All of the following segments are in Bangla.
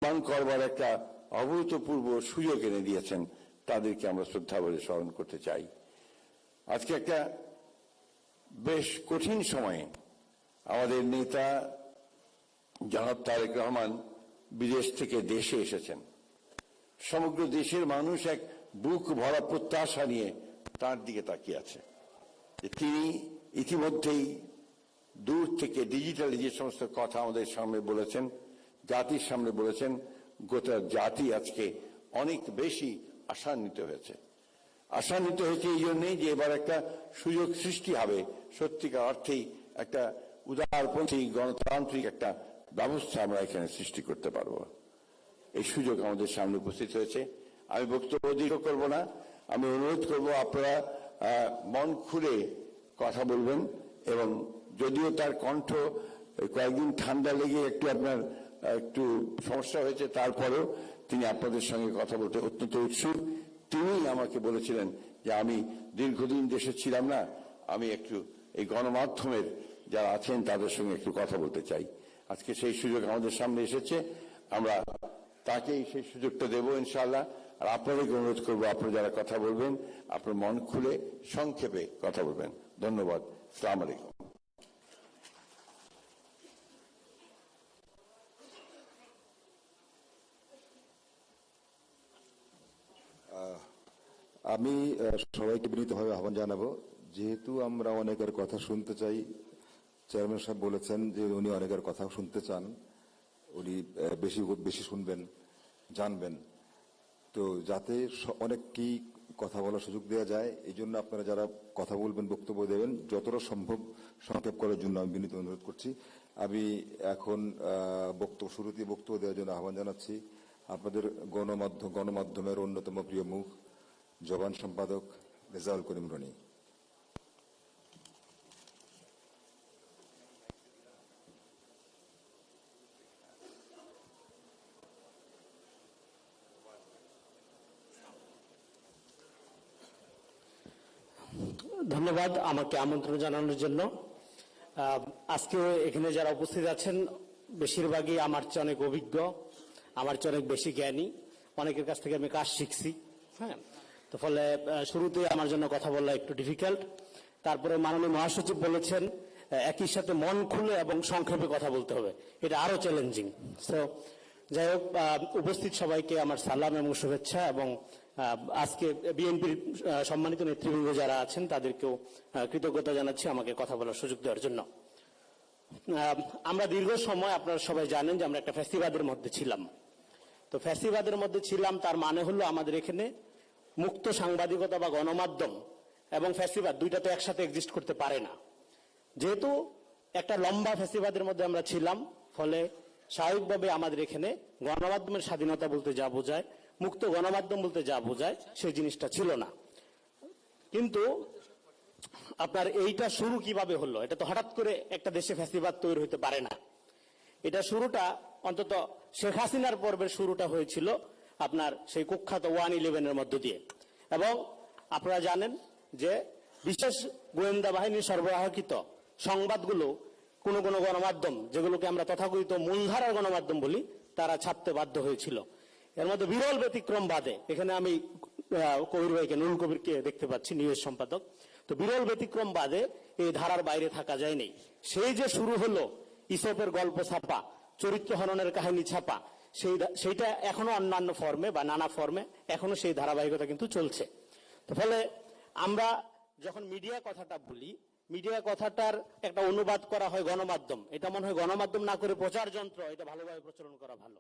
মান করবার একটা অভূতপূর্ব সুযোগ এনে দিয়েছেন, তাদেরকে আমরা শ্রদ্ধা বলে স্মরণ করতে চাই। আজকে একটা বেশ কঠিন সময়ে আমাদের নেতা জনাব তারেক রহমান বিদেশ থেকে দেশে এসেছেন। সমগ্র দেশের মানুষ এক বুক ভরা প্রত্যাশা নিয়ে তার দিকে তাকিয়ে আছে যে তিনি ইতিমধ্যেই দূর থেকে ডিজিটালি যে সমস্ত কথা আমাদের সামনে বলেছেন, জাতির সামনে বলেছেন, গোটা জাতি আজকে অনেক বেশি আশান্বিত হয়েছে। আশান্বিত হয়েছে এই জন্যই যে এবার একটা সুযোগ সৃষ্টি হবে, সত্যিকার অর্থেই একটা উদারপন্থী গণতান্ত্রিক একটা ব্যবস্থা আমরা এখানে সৃষ্টি করতে পারব। এই সুযোগ আমাদের সামনে উপস্থিত হয়েছে। আমি বক্তব্য দীর্ঘ করব না, আমি অনুরোধ করব আপনারা মন খুলে কথা বলবেন, এবং যদিও তার কণ্ঠ কয়েকদিন ঠান্ডা লেগে একটু সমস্যা হয়েছে, তারপরেও তিনি আপনাদের সঙ্গে কথা বলতে অত্যন্ত উৎসুক। তিনি আমাকে বলেছিলেন যে আমি দীর্ঘদিন দেশে ছিলাম না, আমি একটু এই গণমাধ্যমের যারা আছেন তাদের সঙ্গে একটু কথা বলতে চাই। আজকে সেই সুযোগ আমাদের সামনে এসেছে, আমরা তাকেই সেই সুযোগটা দেব ইনশাআল্লাহ। আর আপনাদেরকে অনুরোধ করবো, আপনারা যারা কথা বলবেন আপনার মন খুলে সংক্ষেপে কথা বলবেন। ধন্যবাদ। আসসালামু আলাইকুম। আমি সবাইকে বিনীতভাবে আহ্বান জানাবো, যেহেতু আমরা অনেকের কথা শুনতে চাই। চেয়ারম্যান সাহেব বলেছেন যে উনি অনেকের কথা শুনতে চান, উনি বেশি শুনবেন, জানবেন। তো যাতে অনেককেই কথা বলার সুযোগ দেওয়া যায়, এই জন্য আপনারা যারা কথা বলবেন, বক্তব্য দেবেন, যতটা সম্ভব সংক্ষেপ করার জন্য আমি বিনীত অনুরোধ করছি। আমি এখন শুরুতেই বক্তব্য দেওয়ার জন্য আহ্বান জানাচ্ছি আপনাদের গণমাধ্যমের অন্যতম প্রিয় মুখ, জবান সম্পাদক রেজাউল করিম রনি। ধন্যবাদ আমাকে আমন্ত্রণ জানানোর জন্য। আজকে এখানে যারা উপস্থিত আছেন বেশিরভাগই আমার চেয়ে অনেক অভিজ্ঞ, আমার চেয়ে অনেক বেশি জ্ঞানী, অনেকের কাছ থেকে আমি কাজ শিখছি। হ্যাঁ, তো ফলে শুরুতে আমার জন্য কথা বলা একটু ডিফিকাল্ট। তারপরে মাননীয় মহাসচিব বলেছেন একই সাথে মন খুলে এবং সংক্ষেপে কথা বলতে হবে, এটা আরো চ্যালেঞ্জিং। সো যাই হোক, উপস্থিত সবাইকে আমার সালাম এবং শুভেচ্ছা, এবং আজকে বিএনপির সম্মানিত নেতৃবৃন্দ যারা আছেন তাদেরকেও কৃতজ্ঞতা জানাচ্ছি আমাকে কথা বলার সুযোগ দেওয়ার জন্য। আমরা দীর্ঘ সময়, আপনারা সবাই জানেন যে আমরা একটা ফ্যাসিবাদের মধ্যে ছিলাম। তো ফ্যাসিবাদের মধ্যে ছিলাম তার মানে হলো আমাদের এখানে মুক্ত সাংবাদিকতা বা গণমাধ্যম এবং ফ্যাসিবাদ দুইটা তো একসাথে এক্সিস্ট করতে পারে না। যেহেতু একটা লম্বা ফ্যাসিবাদের মধ্যে আমরা ছিলাম, ফলে স্বাভাবিকভাবে আমাদের এখানে গণমাধ্যমের স্বাধীনতা বলতে যা বোঝায়, মুক্ত গণমাধ্যম বলতে যা বোঝায়, সেই জিনিসটা ছিল না। কিন্তু আপনার এইটা শুরু কিভাবে হলো? এটা তো হঠাৎ করে একটা দেশে ফ্যাসিবাদ তৈরি হতে পারে না। এটা শুরুটা অন্তত শেখ হাসিনার পর্বের শুরুটা হয়েছিল আপনার সেই কুখ্যাত 1/11-এর মধ্য দিয়ে। এবং আপনারা জানেন যে বিশেষ গোয়েন্দা বাহিনীর সরবরাহকৃত সংবাদগুলো কোনো কোনো গণমাধ্যম, যেগুলোকে আমরা তথাকথিত মূলধারার গণমাধ্যম বলি, তারা ছাপতে বাধ্য হয়েছিল। এর মধ্যে বিরল ব্যতিক্রম বাদে, এখানে আমি কবির ভাইকে, নুরুল কবিরকে দেখতে পাচ্ছি, নিউজ সম্পাদক, তো বিরল ব্যতিক্রম বাদে এই ধারার বাইরে থাকা যায়নি। সেই যে শুরু হলো ইসপের গল্প ছাপা, চরিত্র হননের কাহিনী ছাপা, সেইটা এখনো অন্যান্য ফর্মে বা নানা ফর্মে এখনো সেই ধারাবাহিকতা কিন্তু চলছে। তো ফলে আমরা যখন মিডিয়া কথাটা বলি, মিডিয়া কথাটার একটা অনুবাদ করা হয় গণমাধ্যম। এটা মনে হয় গণমাধ্যম না করে প্রচার যন্ত্র, এটা ভালোভাবে প্রচলন করা ভালো।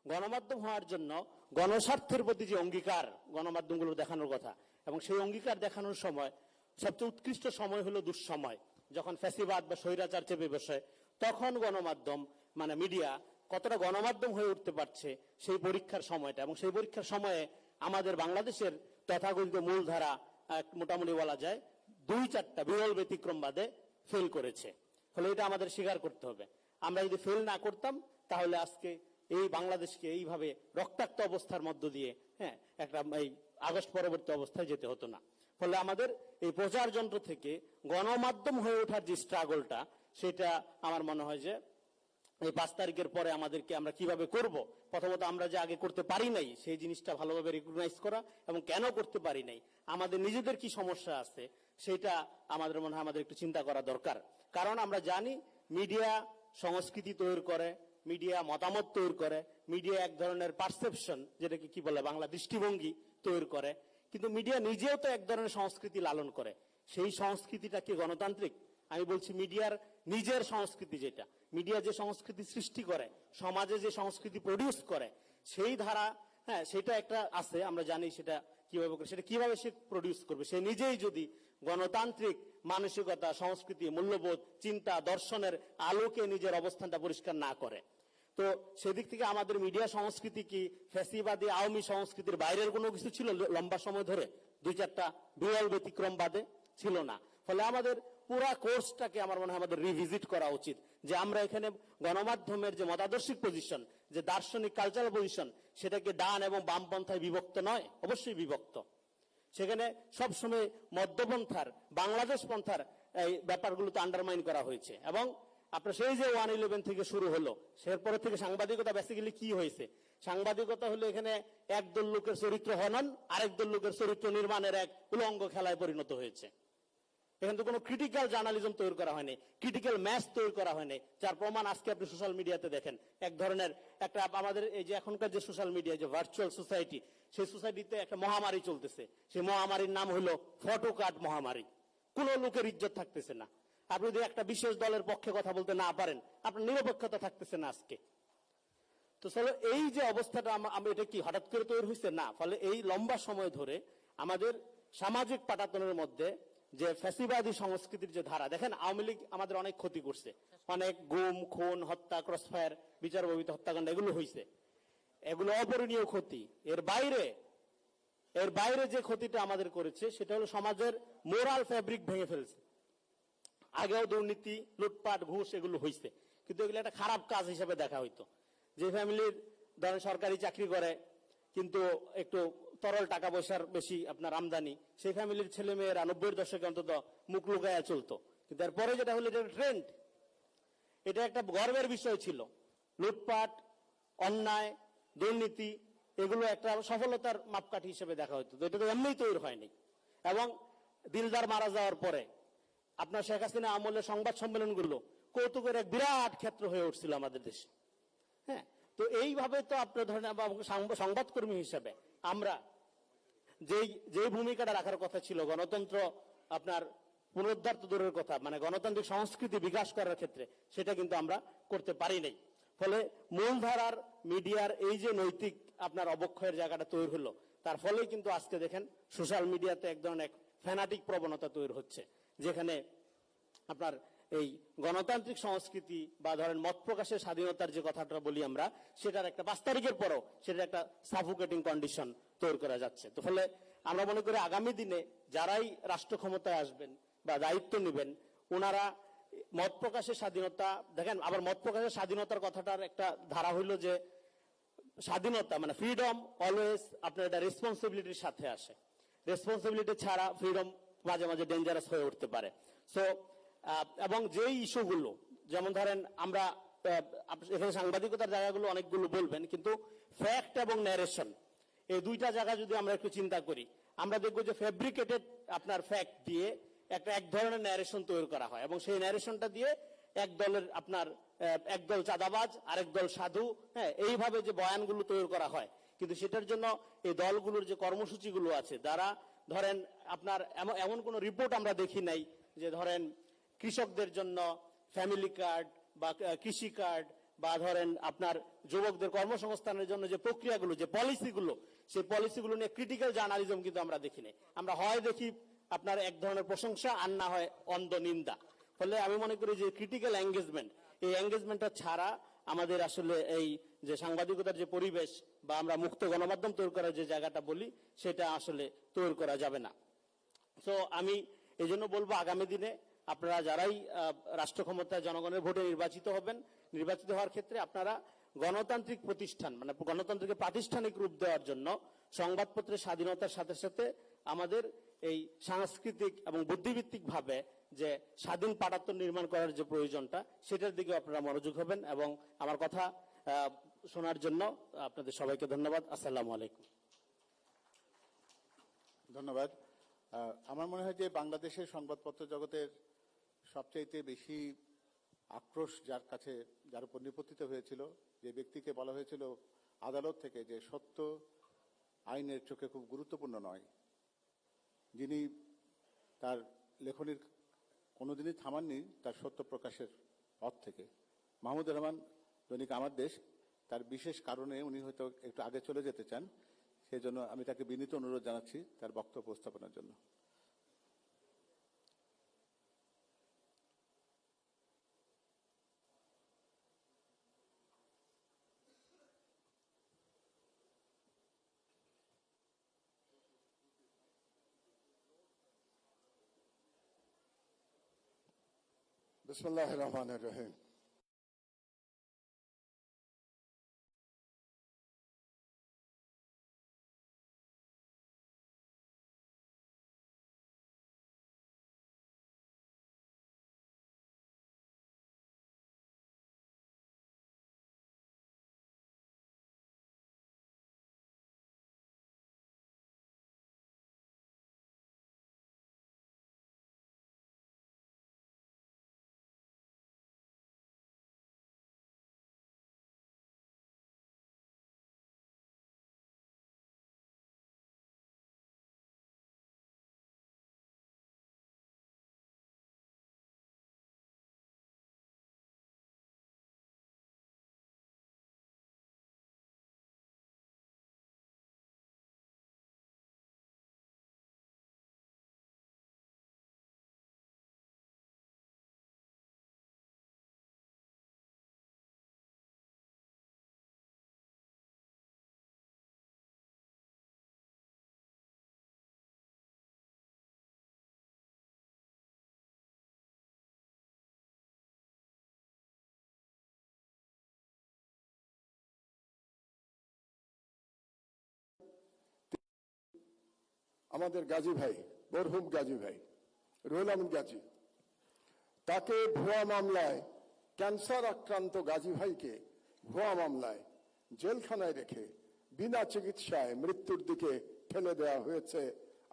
গণমাধ্যম হওয়ার জন্য গণস্বার্থের প্রতি যে অঙ্গীকার গণমাধ্যমগুলো দেখানোর কথা, এবং সেই অঙ্গীকার দেখানোর সময় সবচেয়ে উৎকৃষ্ট সময় হলো দুঃসময়, যখন ফ্যাসিবাদ বা স্বৈরাচার চেপে বসে, তখন গণমাধ্যম মানে মিডিয়া কতটা গণমাধ্যম হয়ে উঠতে পারছে সেই পরীক্ষার সময়টা। এবং সেই পরীক্ষার সময়ে আমাদের বাংলাদেশের তথাকথিত মূলধারা মোটামুটি বলা যায় 2-4টা বিরল ব্যতিক্রম বাদে ফেল করেছে। ফলে এটা আমাদের স্বীকার করতে হবে। আমরা যদি ফেল না করতাম তাহলে আজকে এই বাংলাদেশকে এইভাবে রক্তাক্ত অবস্থার মধ্য দিয়ে একটা এই আগস্ট পরবর্তী অবস্থায় যেতে হতো না। ফলে আমাদের এই প্রচার যন্ত্র থেকে গণমাধ্যম হয়ে ওঠার যে স্ট্রাগলটা, সেটা আমার মনে হয় যে এই 5 তারিখের পরে আমাদেরকে আমরা কিভাবে করব, প্রথমত আমরা যে আগে করতে পারি নাই সেই জিনিসটা ভালোভাবে রিকগনাইজ করা, এবং কেন করতে পারি নাই, আমাদের নিজেদের কি সমস্যা আছে সেটা আমাদের মনে হয় আমাদের একটু চিন্তা করা দরকার। কারণ আমরা জানি মিডিয়া সংস্কৃতি তৈরি করে, মিডিয়া মতামত তৈরি করে, মিডিয়া এক ধরনের পারসেপশন, যেটাকে কি বলে বাংলা দৃষ্টিভঙ্গি তৈরি করে, কিন্তু মিডিয়া নিজেও তো এক ধরনের সংস্কৃতি লালন করে। সেই সংস্কৃতিটা কি গণতান্ত্রিক? আমি বলছি মিডিয়ার নিজের সংস্কৃতি, যেটা মিডিয়া যে সংস্কৃতি সৃষ্টি করে, সমাজে যে সংস্কৃতি প্রডিউস করে, সেই ধারা, হ্যাঁ সেটা একটা আছে, আমরা জানি সেটা কিভাবে করে, সেটা কিভাবে সে প্রডিউস করবে। সে নিজেই যদি গণতান্ত্রিক মানসিকতা, সংস্কৃতি, মূল্যবোধ, চিন্তা, দর্শনের আলোকে নিজের অবস্থানটা পরিষ্কার না করে, তো সেদিক থেকে আমাদের মিডিয়া সংস্কৃতি কি ফ্যাসিবাদী আওয়ামী সংস্কৃতির বাইরের কোনো কিছু ছিল লম্বা সময় ধরে? 2-4টা বিরল ব্যতিক্রম বাদে ছিল না। ফলে আমাদের পুরা কোর্সটাকে আমার মনে হয় আমাদের রিভিজিট করা উচিত, যে আমরা এখানে গণমাধ্যমের যে মতাদর্শিক পজিশন, যে দার্শনিক কালচারাল পজিশন, সেটাকে ডান এবং বামপন্থায় বিভক্ত নয়, অবশ্যই বিভক্ত। সেখানে সবসময় মধ্যপন্থার, বাংলাদেশ পন্থার এই ব্যাপারগুলোতে আন্ডারমাইন করা হয়েছে। এবং আপনার সেই যে 111 থেকে শুরু হলো, সেরপরে থেকে সাংবাদিকতা বেসিক্যালি কি হয়েছে? সাংবাদিকতা হলো এখানে একদল লোকের চরিত্র হনন, আরেক দল লোকের চরিত্র নির্মাণের এক উলঙ্গ খেলায় পরিণত হয়েছে। এখানে তো কোনো ক্রিটিক্যাল জার্নালিজম তৈরি করা হয়নি, ক্রিটিক্যাল ম্যাচ তৈরি করা হয়নি, যার প্রমাণ আজকে আপনি সোশ্যাল মিডিয়াতে দেখেন। এক ধরনের একটা আমাদের এই যে এখনকার যে সোশ্যাল মিডিয়া, যে ভার্চুয়াল সোসাইটি, সেই সোসাইটিতে একটা মহামারী চলতেছে। সেই মহামারীর নাম হলো ফটোকার্ড মহামারী। কোনো লোকের ইজ্জত থাকতেছে না। আপনি যদি একটা বিশেষ দলের পক্ষে কথা বলতে না পারেন, আপনার নিরপেক্ষতা থাকতেছে না আজকে। তো চলো, এই যে অবস্থাটা আমি, এটা কি হঠাৎ করে তৈরি হয়েছে? না। ফলে এই লম্বা সময় ধরে আমাদের সামাজিক পাটাতনের মধ্যে যে ফ্যাসিবাদী সংস্কৃতির যে ধারা, দেখেন আওয়ামী লীগ আমাদের অনেক ক্ষতি করছে, অনেক গুম, খুন, হত্যা, ক্রসফায়ার, বিচার বহির্ভূত হত্যাকাণ্ড এগুলো হয়েছে, এগুলো অপরিণীয় ক্ষতি। এর বাইরে যে ক্ষতিটা আমাদের করেছে সেটা হলো সমাজের মোরাল ফ্যাব্রিক ভেঙে ফেলছে। আগেও দুর্নীতি, লুটপাট, ঘুষ এগুলো হয়েছে, কিন্তু এগুলো একটা খারাপ কাজ হিসেবে দেখা হইতো। যে ফ্যামিলির ধরেন সরকারি চাকরি করে কিন্তু একটু তরল টাকা পয়সার বেশি আপনার আমদানি, সেই ফ্যামিলির ছেলে মেয়েরা 90-এর দশকে অন্তত মুখ লুকায়া চলতো। কিন্তু এরপরে যেটা হলো, এটা ট্রেন্ড, এটা একটা গর্বের বিষয় ছিল। লুটপাট, অন্যায়, দুর্নীতি এগুলো একটা সফলতার মাপকাঠি হিসেবে দেখা হতো। তো এটা তো এমনিই তৈরি হয়নি। এবং দিলদার মারা যাওয়ার পরে আপনার শেখ হাসিনা আমলের সংবাদ সম্মেলনগুলো কৌতুকের এক বিরাট ক্ষেত্র হয়ে উঠছিল আমাদের দেশে। হ্যাঁ, তো এইভাবে তো আপনার ধরেন সংবাদকর্মী হিসেবে আমরা যেই ভূমিকাটা রাখার কথা ছিল, গণতন্ত্র আপনার পুনরুদ্ধার তো দূরের কথা, মানে গণতান্ত্রিক সংস্কৃতি বিকাশ করার ক্ষেত্রে সেটা কিন্তু আমরা করতে পারি নাই। ফলে মূলধারার মিডিয়ার এই যে নৈতিক আপনার অবক্ষয়ের জায়গাটা তৈরি হলো, তার ফলেই কিন্তু আজকে দেখেন সোশ্যাল মিডিয়াতে এক ধরনের ফ্যানাটিক প্রবণতা তৈরি হচ্ছে, যেখানে আপনার এই গণতান্ত্রিক সংস্কৃতি বা ধরেন মত প্রকাশের স্বাধীনতার যে কথাটা বলি আমরা, সেটার একটা 5 তারিখের পরও সেটার একটা সাফোকেটিং কন্ডিশন তৈরি করা যাচ্ছে। তো ফলে আমরা মনে করি আগামী দিনে যারাই রাষ্ট্র ক্ষমতায় আসবেন বা দায়িত্ব নেবেন, ওনারা মত প্রকাশের স্বাধীনতা দেখেন। আবার মত প্রকাশের স্বাধীনতার কথাটার একটা ধারা হইল যে স্বাধীনতা মানে ফ্রিডম অলওয়েজ আপনার একটা রেসপন্সিবিলিটির সাথে আসে। রেসপন্সিবিলিটি ছাড়া ফ্রিডম মাঝে মাঝে ডেঞ্জারাস হয়ে উঠতে পারে। সো এবং যেই ইস্যুগুলো, যেমন ধরেন আমরা এখানে সাংবাদিকতার জায়গাগুলো অনেকগুলো বলবেন, কিন্তু ফ্যাক্ট এবং ন্যারেশন এই দুইটা জায়গা যদি আমরা একটু চিন্তা করি, আমরা দেখবো যে ফেব্রিকেটেড আপনার ফ্যাক্ট দিয়ে এক ধরনের ন্যারেশন তৈরি করা হয়, এবং সেই ন্যারেশনটা দিয়ে একদল চাঁদাবাজ, আরেক দল সাধু, হ্যাঁ এইভাবে যে বয়ানগুলো তৈরি করা হয়। কিন্তু সেটার জন্য এই দলগুলোর যে কর্মসূচিগুলো আছে, যারা ধরেন আপনার এমন কোন রিপোর্ট আমরা দেখি নাই যে ধরেন কৃষকদের জন্য ফ্যামিলি কার্ড বা কৃষি কার্ড বা ধরেন আপনার যুবকদের কর্মসংস্থানের জন্য যে প্রক্রিয়াগুলো, যে পলিসিগুলো, সেই পলিসিগুলো নিয়ে ক্রিটিক্যাল জার্নালিজম কিন্তু আমরা দেখি নাই। আমরা হয় দেখি আপনার এক ধরনের প্রশংসা, আর না হয় অন্ধ নিন্দা। ফলে আমি মনে করি যে ক্রিটিক্যাল এঙ্গেজমেন্ট, এই এঙ্গেজমেন্টটা ছাড়া আমাদের আসলে এই যে সাংবাদিকতার যে পরিবেশ বা আমরা মুক্ত গণমাধ্যম তৈরি করার যে জায়গাটা বলি, সেটা আসলে তৈরি করা যাবে না। তো আমি এই জন্য বলবো আগামী দিনে আপনারা যারাই রাষ্ট্র ক্ষমতায় জনগণের ভোটে নির্বাচিত হবেন, নির্বাচিত হওয়ার ক্ষেত্রে আপনারা গণতান্ত্রিক প্রতিষ্ঠান মানে গণতন্ত্রকে প্রাতিষ্ঠানিক রূপ দেওয়ার জন্য সংবাদপত্রের স্বাধীনতার সাথে সাথে আমাদের এই সাংস্কৃতিক এবং বুদ্ধিভিত্তিক ভাবে যে স্বাধীন পাঠাত্তর নির্মাণ করার যে প্রয়োজনটা সেটার দিকে আপনারা মনোযোগ হবেন। এবং আমার কথা শোনার জন্য আপনাদের সবাইকে ধন্যবাদ। আসসালামু আলাইকুম। ধন্যবাদ। আমার মনে হয় যে বাংলাদেশের সংবাদপত্র জগতের সবচাইতে বেশি আক্রোশ যার উপর নিপতিত হয়েছিল, যে ব্যক্তিকে বলা হয়েছিল আদালত থেকে যে সত্য আইনের চোখে খুব গুরুত্বপূর্ণ নয়, যিনি তার লেখনীর কোনোদিনই থামাননি তার সত্য প্রকাশের পথ থেকে, মাহমুদুর রহমান দৈনিক আমার দেশ, তার বিশেষ কারণে উনি হয়তো একটু আগে চলে যেতে চান, সেই জন্য আমি তাকে বিনীত অনুরোধ জানাচ্ছি তার বক্তব্য উপস্থাপনের জন্য। বিসমিল্লাহির রহমানির রহিম। আমাদের গাজী ভাই, মরহুম গাজী ভাই রুহুল আমিন গাজী, তাকে ভুয়া মামলায়, ক্যান্সার আক্রান্ত গাজী ভাইকে ভুয়া মামলায় জেলখানায় রেখে বিনা চিকিৎসায় মৃত্যুর দিকে ঠেলে দেওয়া হয়েছে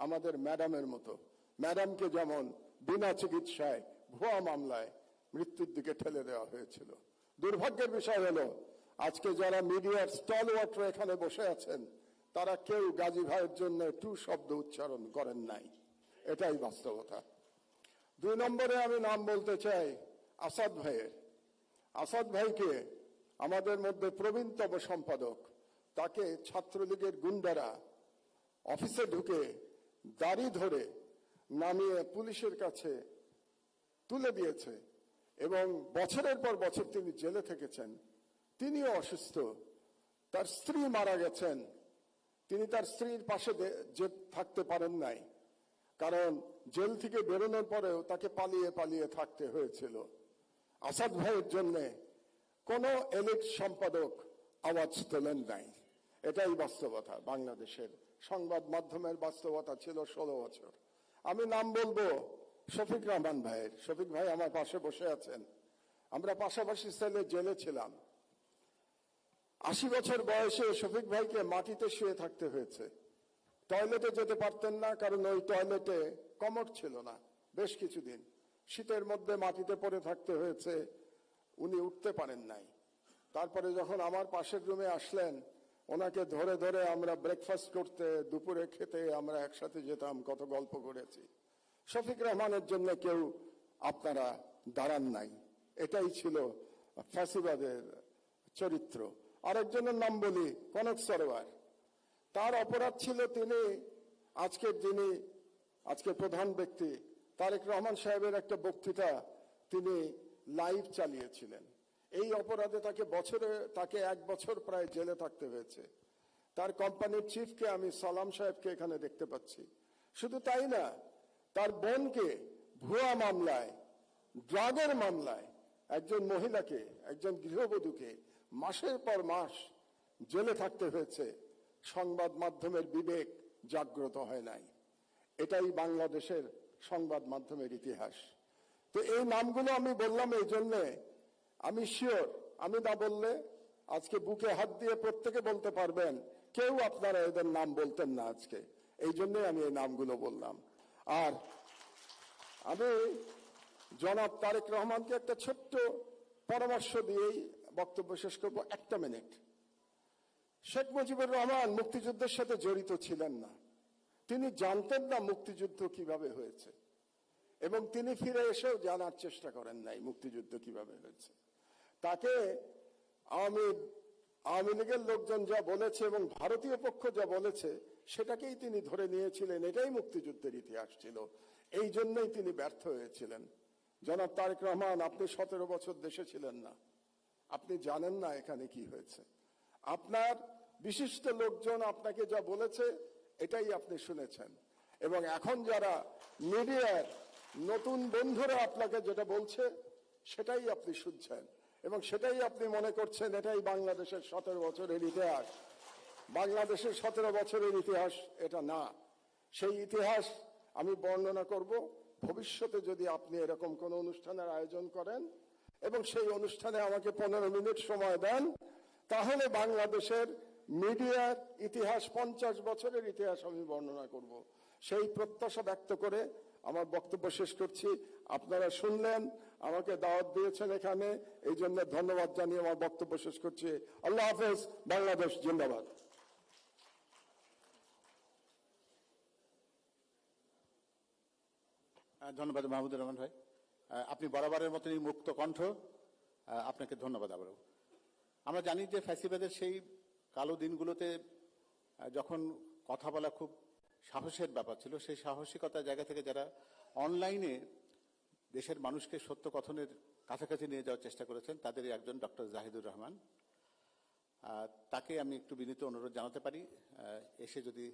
আমাদের ম্যাডামের মতো। ম্যাডামকে যেমন বিনা চিকিৎসায় ভুয়া মামলায় মৃত্যুর দিকে ঠেলে দেওয়া হয়েছিল। দুর্ভাগ্যের বিষয় হলো আজকে যারা মিডিয়ার স্টলওয়ার্ট এখানে বসে আছেন তারা কেউ গাজী ভাইয়ের জন্য টু শব্দ উচ্চারণ করেন নাই, এটাই বাস্তবতা। 2 নম্বরে আমি নাম বলতে চাই আসাদ ভাইয়ের। আসাদ ভাইকে আমাদের মধ্যে প্রবীণতম সম্পাদক, তাকে ছাত্রলীগের গুন্ডারা অফিসে ঢুকে দাড়ি ধরে নামিয়ে পুলিশের কাছে তুলে দিয়েছে এবং বছরের পর বছর তিনি জেলে থেকেছেন। তিনিও অসুস্থ, তার স্ত্রী মারা গেছেন, তিনি তার স্ত্রীর পাশে যে থাকতে পারেন নাই, কারণ জেল থেকে বেরোনোর পরেও তাকে পালিয়ে পালিয়ে থাকতে হয়েছিল। আসাদ ভাইয়ের জন্য কোন এলিট সম্পাদক আওয়াজ তোলেন নাই, এটাই বাস্তবতা। বাংলাদেশের সংবাদ মাধ্যমের বাস্তবতা ছিল 16 বছর। আমি নাম বলবো শফিক রহমান ভাইয়ের। শফিক ভাই আমার পাশে বসে আছেন, আমরা পাশাপাশি সেলে জেলে ছিলাম। 80 বছর বয়সে শফিক ভাইকে মাটিতে শুয়ে থাকতে হয়েছে, টয়লেটে যেতে পারতেন না, কারণ ওই টয়লেটে কমোড ছিল না। বেশ কিছুদিন শীতের মধ্যে মাটিতে পড়ে থাকতে হয়েছে, উনি উঠতে পারেন নাই। তারপরে যখন আমার পাশের রুমে আসলেন, ওনাকে ধরে ধরে আমরা ব্রেকফাস্ট করতে, দুপুরে খেতে আমরা একসাথে যেতাম, কত গল্প করেছি। শফিক রহমানের জন্য কেউ আপনারা দাঁড়ান নাই, এটাই ছিল ফ্যাসিবাদের চরিত্র। আরেকজনের নাম বলি কনক সরোয়ার। তার অপরাধ ছিল তিনি আজকের প্রধান ব্যক্তি তারেক রহমান সাহেবের একটা বক্তৃতা তিনি লাইভ চালিয়েছিলেন। এই অপরাধে তাকে 1 বছর প্রায় জেলে থাকতে হয়েছে। তার কোম্পানির চিফকে আমি সালাম সাহেবকে এখানে দেখতে পাচ্ছি। শুধু তাই না, তার বোনকে ভুয়া মামলায়, ড্রাগের মামলায়, একজন মহিলাকে, একজন গৃহবধূকে মাসের পর মাস জেলে থাকতে হয়েছে, সংবাদ মাধ্যমের বিবেক জাগ্রত হয় নাই। এটাই বাংলাদেশের সংবাদ মাধ্যমের ইতিহাস। তো এই নামগুলো আমি বললাম এই জন্যে, আমি শিওর আমি না বললে আজকে বুকে হাত দিয়ে প্রত্যেকে বলতে পারবেন কেউ আপনারা এদের নাম বলতেন না আজকে। এই জন্যে আমি এই নামগুলো বললাম। আর আমি জনাব তারেক রহমানকে একটা ছোট্ট পরামর্শ দিয়েই বক্তব্য শেষ করবো, 1 মিনিট। শেখ মুজিবুর রহমান মুক্তিযুদ্ধের সাথে জড়িত ছিলেন না, তিনি জানতেন না মুক্তিযুদ্ধ কিভাবে হয়েছে, এবং তিনি ফিরে এসেও জানার চেষ্টা করেন নাই মুক্তিযুদ্ধ কিভাবে হয়েছে। তাকে আওয়ামী লীগের লোকজন যা বলেছে এবং ভারতীয় পক্ষ যা বলেছে সেটাকেই তিনি ধরে নিয়েছিলেন, এটাই মুক্তিযুদ্ধের ইতিহাস ছিল। এই জন্যই তিনি ব্যর্থ হয়েছিলেন। জনাব তারেক রহমান, আপনি 17 বছর দেশে ছিলেন না, আপনি জানেন না এখানে কি হয়েছে। আপনার বিশিষ্ট লোকজন আপনাকে যা বলেছে এটাই আপনি শুনেছেন, এবং এখন যারা মিডিয়ার নতুন বন্ধুরা আপনাকে যেটা বলছে সেটাই আপনি শুনছেন, এবং সেটাই আপনি মনে করছেন এটাই বাংলাদেশের 17 বছরের ইতিহাস। বাংলাদেশের 17 বছরের ইতিহাস এটা না। সেই ইতিহাস আমি বর্ণনা করব ভবিষ্যতে যদি আপনি এরকম কোনো অনুষ্ঠানের আয়োজন করেন এবং সেই অনুষ্ঠানে আমাকে 15 মিনিট সময় দেন, তাহলে বাংলাদেশের মিডিয়ার ইতিহাস, 50 বছরের ইতিহাস আমি বর্ণনা করব। সেই প্রত্যাশা ব্যক্ত করে আমার বক্তব্য শেষ করছি। আপনারা শুনলেন, আমাকে দাওয়াত দিয়েছেন এখানে, এই জন্য ধন্যবাদ জানিয়ে আমার বক্তব্য শেষ করছি। আল্লাহ হাফেজ। বাংলাদেশ জিন্দাবাদ। ধন্যবাদ মাহমুদুর রহমান ভাই, আপনি বরাবরের মতনই মুক্ত কণ্ঠ, আপনাকে ধন্যবাদ আবারও। আমরা জানি যে ফ্যাসিবাদের সেই কালো দিনগুলোতে যখন কথা বলা খুব সাহসের ব্যাপার ছিল, সেই সাহসিকতার জায়গা থেকে যারা অনলাইনে দেশের মানুষকে সত্য কথনের কাছাকাছি নিয়ে যাওয়ার চেষ্টা করেছেন, তাদেরই একজন ডক্টর জাহিদুর রহমান। তাকে আমি একটু বিনীত অনুরোধ জানাতে পারি এসে যদি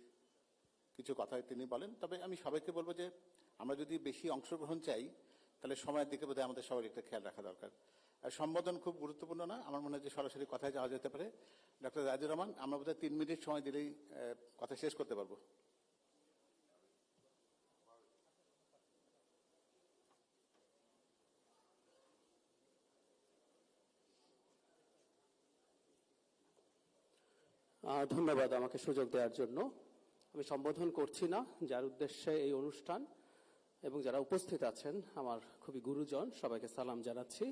কিছু কথা তিনি বলেন। তবে আমি সবাইকে বলবো যে আমরা যদি বেশি অংশগ্রহণ চাই তাহলে সময়ের দিকে বোধহয় আমাদের সবার একটা খেয়াল রাখা দরকার। সম্বোধন খুব গুরুত্বপূর্ণ না, আমার মনে হয় যে সরাসরি কথায় যাওয়া যেতে পারে। ডক্টর জাহিদুর রহমান, আমরা বোধহয় 3 মিনিট সময় দিলেই কথা শেষ করতে পারবো। ধন্যবাদ আমাকে সুযোগ দেওয়ার জন্য। আমি সম্বোধন করছি না, যার উদ্দেশ্যে এই অনুষ্ঠান এবং যারা উপস্থিত আছেন আমার খুবই গুরুজন, সবাইকে সালাম জানাচ্ছি।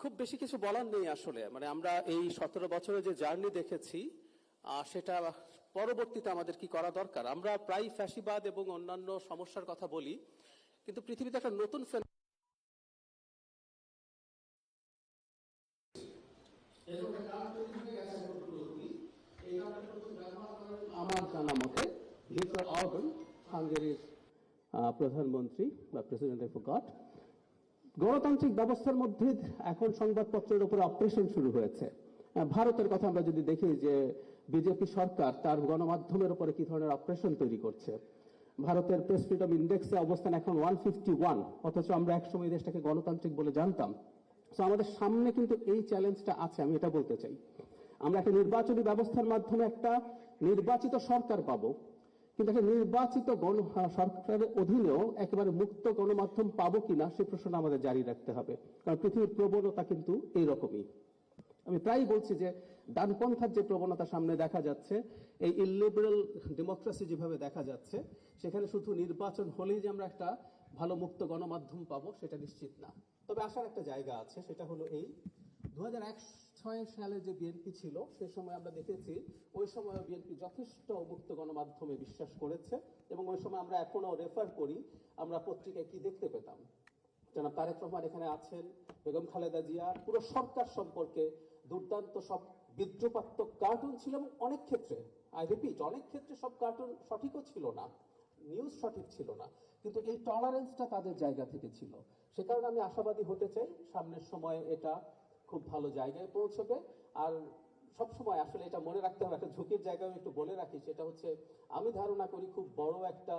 খুব বেশি কিছু বলার নেই আসলে। মানে আমরা এই 17 বছরে যে জার্নি দেখেছি, সেটা পরবর্তীতে আমাদের কি করা দরকার। আমরা প্রায় ফ্যাসিবাদ এবং অন্যান্য সমস্যার কথা বলি, কিন্তু পৃথিবীতে একটা নতুন আমার জানা মতে ভিক্টর অরবান, হাঙ্গেরির প্রধানমন্ত্রী বা প্রেসিডেন্ট আই ফরগট, গণতান্ত্রিক ব্যবস্থার মধ্যে এখন সংবাদপত্রের উপরে অপারেশন শুরু হয়েছে। ভারতের কথা আমরা যদি দেখি যে বিজেপি সরকার তার গণমাধ্যমের উপরে কি ধরনের অপারেশন তৈরি করছে। ভারতের প্রেস ফ্রিডম ইন্ডেক্সে অবস্থান এখন 151, অথচ আমরা একসময় দেশটাকে গণতান্ত্রিক বলে জানতাম। তো আমাদের সামনে কিন্তু এই চ্যালেঞ্জটা আছে, আমি এটা বলতে চাই। আমরা একটা নির্বাচনী ব্যবস্থার মাধ্যমে একটা নির্বাচিত সরকার পাবো, কিন্তু একটা নির্বাচিত সরকারের অধীনেও একেবারে মুক্ত গণমাধ্যম পাবো কিনা সে প্রশ্নটা আমাদের জারি রাখতে হবে। কারণ পৃথিবীর প্রবণতা কিন্তু এইরকমই। আমি প্রায় বলছি যে ডানপন্থার যে প্রবণতা সামনে দেখা যাচ্ছে, এই ইলিবারেল ডেমোক্রেসি যেভাবে দেখা যাচ্ছে, সেখানে শুধু নির্বাচন হলেই যে আমরা একটা ভালো মুক্ত গণমাধ্যম পাবো সেটা নিশ্চিত না। তবে আসার একটা জায়গা আছে, সেটা হলো এই 2006 সালে যে বিএনপি ছিল, সে সময় আমরা দেখেছি ওই সময় বিএনপি যথেষ্ট মুক্ত গণমাধ্যমে বিশ্বাস করেছে, এবং ওই সময় আমরা এখনো রেফার করি, আমরা পত্রিকায় কি দেখতে পেতাম। জনাব তারেক রহমান এখানে আছেন, বেগম খালেদা জিয়া, পুরো সরকার সম্পর্কে দুর্দান্ত সব বিদ্রুপাত্মক কার্টুন ছিল, এবং অনেক ক্ষেত্রে, আই রিপিট, অনেক ক্ষেত্রে সব কার্টুন সঠিকও ছিল না, নিউজ সঠিক ছিল না, কিন্তু এই টলারেন্সটা তাদের জায়গা থেকে ছিল। সে কারণে আমি আশাবাদী হতে চাই সামনের সময়ে এটা খুব ভালো জায়গায় পৌঁছবে। আর সবসময় আসলে এটা মনে রাখতে হবে, একটা ঝুঁকির জায়গায় একটু বলে রাখি, সেটা হচ্ছে আমি ধারণা করি খুব বড় একটা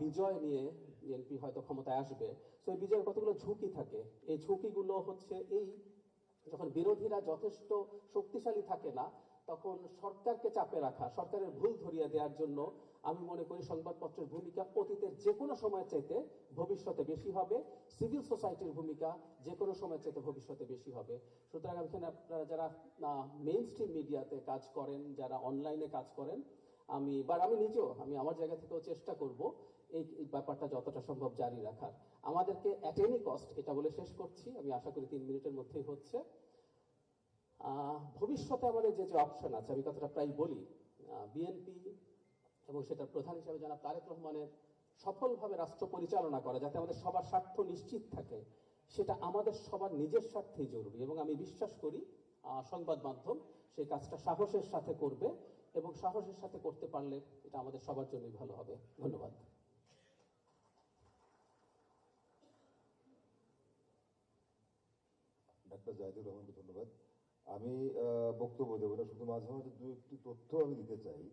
বিজয় নিয়ে বিএনপি হয়তো ক্ষমতায় আসবে। তো এই বিজয়ের কতগুলো ঝুঁকি থাকে, এই ঝুঁকিগুলো হচ্ছে এই যখন বিরোধীরা যথেষ্ট শক্তিশালী থাকে না, তখন সরকারকে চাপে রাখা, সরকারের ভুল ধরিয়ে দেওয়ার জন্য আমি মনে করি সংবাদপত্রের ভূমিকা অতীতের যে কোনো সময় চাইতে ভবিষ্যতে বেশি হবে, সিভিল সোসাইটির ভূমিকা যে কোনো সময় চাইতে ভবিষ্যতে বেশি হবে। সুতরাং এখানে আপনারা যারা মেইন স্ট্রিম মিডিয়াতে কাজ করেন, যারা অনলাইনে কাজ করেন, আমি নিজেও আমার জায়গা থেকেও চেষ্টা করব এই ব্যাপারটা যতটা সম্ভব জারি রাখার। আমাদেরকে অ্যাট এনি কস্ট, এটা বলে শেষ করছি, আমি আশা করি 3 মিনিটের মধ্যেই হচ্ছে, ভবিষ্যতে আমাদের যে অপশন আছে, আমি কথাটা প্রায় বলি, বিএনপি এবং সেটার প্রধান হিসেবে জনাব তারেক রহমানের সফলভাবে রাষ্ট্র পরিচালনা করা, যাতে আমাদের সবার স্বার্থ নিশ্চিত থাকে, সেটা আমাদের সবার নিজের স্বার্থেই জরুরি। এবং আমি বিশ্বাস করি সংবাদ মাধ্যম সেই কাজটা সাহসের সাথে করবে, এবং সাহসের সাথে করতে পারলে এটা আমাদের সবার জন্যই ভালো হবে। ধন্যবাদ। ডাক্তার জাহিদুর রহমানকে ধন্যবাদ। আমি বক্তব্য দেবো না, শুধু মাঝে মাঝে 2-1টি তথ্য আমি দিতে চাই।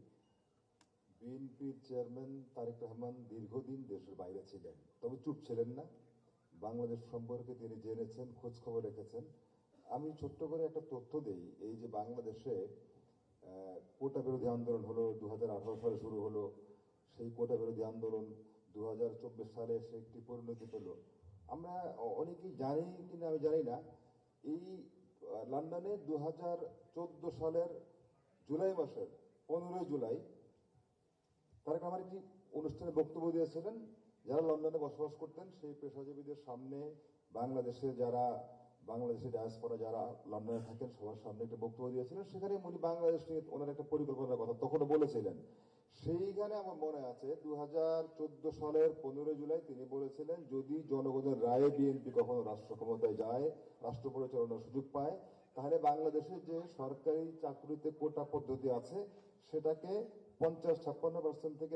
বিএনপির চেয়ারম্যান তারেক রহমান দীর্ঘদিন দেশের বাইরে ছিলেন, তবে চুপ ছিলেন না। বাংলাদেশ সম্পর্কে তিনি জেনেছেন, খোঁজ খবর রেখেছেন। আমি ছোট্ট করে একটা তথ্য দেই, এই যে বাংলাদেশে কোটা বিরোধী আন্দোলন হলো 2018 সালে শুরু হলো, সেই কোটা বিরোধী আন্দোলন 2024 সালে সে একটি পরিণতি পেল। আমরা অনেকেই জানি কিনা আমি জানি না, এই লন্ডনে 2014 সালের জুলাই মাসের 15 জুলাই তারেক রহমান একটি অনুষ্ঠানে বক্তব্য দিয়েছিলেন। যারা লন্ডনে বসবাস করতেন সেই পেশাজীবীদের সামনে, বাংলাদেশের ডায়াসপোরা যারা লন্ডনে থাকেন সবার সামনে একটা বক্তব্য দিয়েছিলেন। সেখানে উনি বাংলাদেশ নিয়ে ওনার একটা পরিকল্পনার কথা তখনও বলেছিলেন। সেইখানে আমার মনে আছে 2014 সালের 15 জুলাই তিনি বলেছিলেন, যদি জনগণের রায়ে বিএনপি কখনো রাষ্ট্র ক্ষমতায় যায়, রাষ্ট্র পরিচালনার সুযোগ পায়, তাহলে বাংলাদেশে যে সরকারি চাকরিতে কোটা পদ্ধতি আছে সেটাকে 50-56% থেকে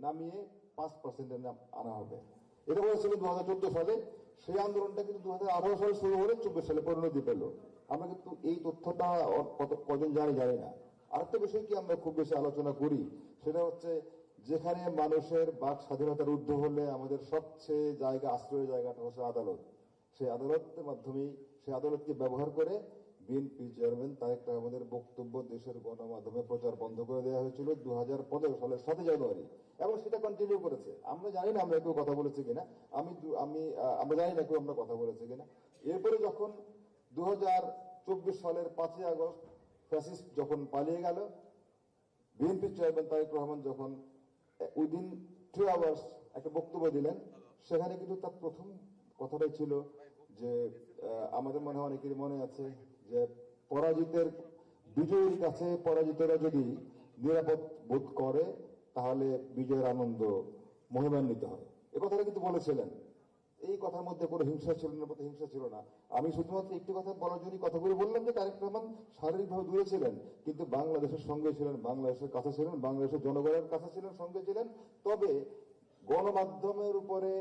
নামিয়ে 5%-এ আনা হবে। এটা বলেছিলেন 2014 সালে। সেই আন্দোলনটা কিন্তু 2018 সালে শুরু হলে 24 সালে পরিণতি পেল। আমরা কিন্তু এই তথ্যটা কজন জানি না। আরেকটা বিষয় কি আমরা খুব বেশি আলোচনা করি, সেটা হচ্ছে যেখানে মানুষের বাক স্বাধীনতার ঊর্ধ্বে হলে আমাদের সবচেয়ে আশ্রয়ের জায়গাটা হচ্ছে আদালত। সেই আদালতের মাধ্যমেই, সেই আদালতকে ব্যবহার করে বিএনপি চেয়ারম্যান তারেক রহমানের বক্তব্য দেশের গণমাধ্যমে প্রচার বন্ধ করে দেওয়া হয়েছিল 2015 সালের 7 জানুয়ারি, এবং সেটা কন্টিনিউ করেছে। আমরা জানি না আমরা কেউ কথা বলেছি কিনা, আমরা জানি না কেউ আমরা কথা বলেছি কিনা। এরপরে যখন 2024 সালের 5 আগস্ট ফ্যাসিস্ট যখন পালিয়ে গেল, বিএনপি চেয়ারম্যান তারেক রহমান যখন উইদিন 2 আওয়ার্স একটা বক্তব্য দিলেন, সেখানে কিন্তু তার প্রথম কথাটাই ছিল যে আমাদের মনে হয় অনেকেরই মনে আছে যে বিজয়ীর কাছে পরাজিতরা যদি নিরাপদ বোধ করে তাহলে বিজয়ের আনন্দ মহিমান্বিত হয়। এ কথাটা কিন্তু বলেছিলেন। এই কথার মধ্যে কোনো হিংসা ছিল না, হিংসা ছিল না। আমি শুধুমাত্র একটি কথা বলার জন্য কথাগুলো বললাম যে তারেক রহমান শারীরিকভাবে দূরে ছিলেন, কিন্তু বাংলাদেশের সঙ্গে ছিলেন, বাংলাদেশের কাছে ছিলেন, বাংলাদেশের জনগণের কাছে ছিলেন, সঙ্গে ছিলেন। তবে গণমাধ্যমের উপরে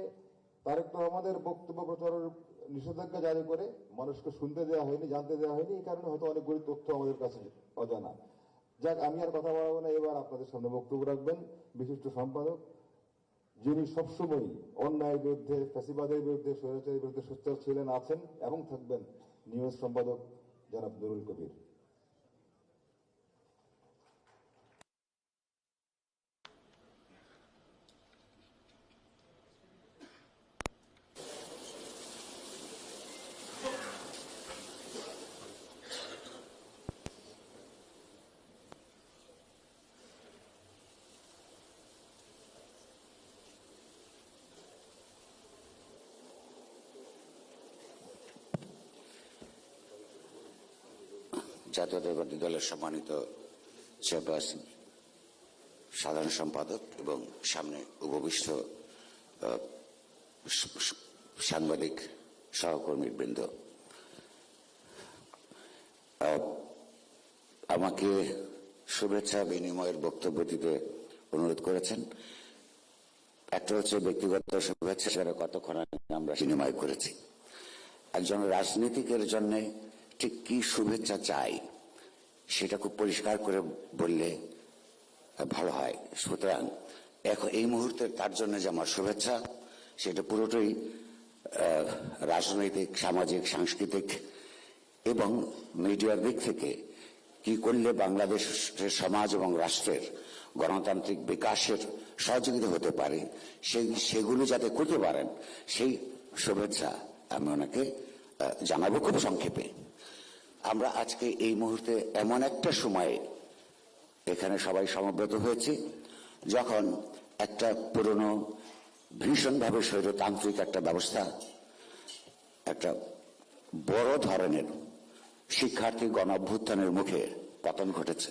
তারেক রহমানের বক্তব্য প্রচারের নিষেধাজ্ঞা জারি করে মানুষকে শুনতে দেওয়া হয়নি, জানতে দেওয়া হয়নি। এই কারণে হয়তো অনেকগুলি তথ্য আমাদের কাছে অজানা। যাক, আমি আর কথা বলবো না। এবার আপনাদের সামনে বক্তব্য রাখবেন বিশিষ্ট সম্পাদক, যিনি সবসময় অন্যায়ের বিরুদ্ধে, ফ্যাসিবাদের বিরুদ্ধে, স্বৈরাচারের বিরুদ্ধে সোচ্চার ছিলেন, আছেন এবং থাকবেন, নিউজ সম্পাদক জনাব নুরুল কবির। জাতীয়তাবাদী দলের সম্মানিত চেয়ারপারসন, সাধারণ সম্পাদক এবং সামনে উপবিষ্ট সাংবাদিক সহকর্মীবৃন্দ, আমাকে শুভেচ্ছা বিনিময়ের বক্তব্য দিতে অনুরোধ করেছেন। একটা হচ্ছে ব্যক্তিগত শুভেচ্ছা, সেটা কতক্ষণ আমরা বিনিময় করেছি। একজন রাজনীতিকের জন্য ঠিক কি শুভেচ্ছা চাই সেটা খুব পরিষ্কার করে বললে ভালো হয়। সুতরাং এই মুহূর্তে তার জন্য যে আমার শুভেচ্ছা, সেটা পুরোটাই রাজনৈতিক, সামাজিক, সাংস্কৃতিক এবং মিডিয়ার দিক থেকে কি করলে বাংলাদেশের সমাজ এবং রাষ্ট্রের গণতান্ত্রিক বিকাশের সহযোগিতা হতে পারে সেগুলো যাতে করতে পারেন সেই শুভেচ্ছা আমি ওনাকে জানাবো খুব সংক্ষেপে। আমরা আজকে এই মুহূর্তে এমন একটা সময়ে এখানে সবাই সমবেত হয়েছি যখন একটা পুরনো ভীষণভাবে স্বৈরতান্ত্রিক একটা ব্যবস্থা একটা বড় ধরনের শিক্ষার্থী গণ অভ্যুত্থানের মুখে পতন ঘটেছে।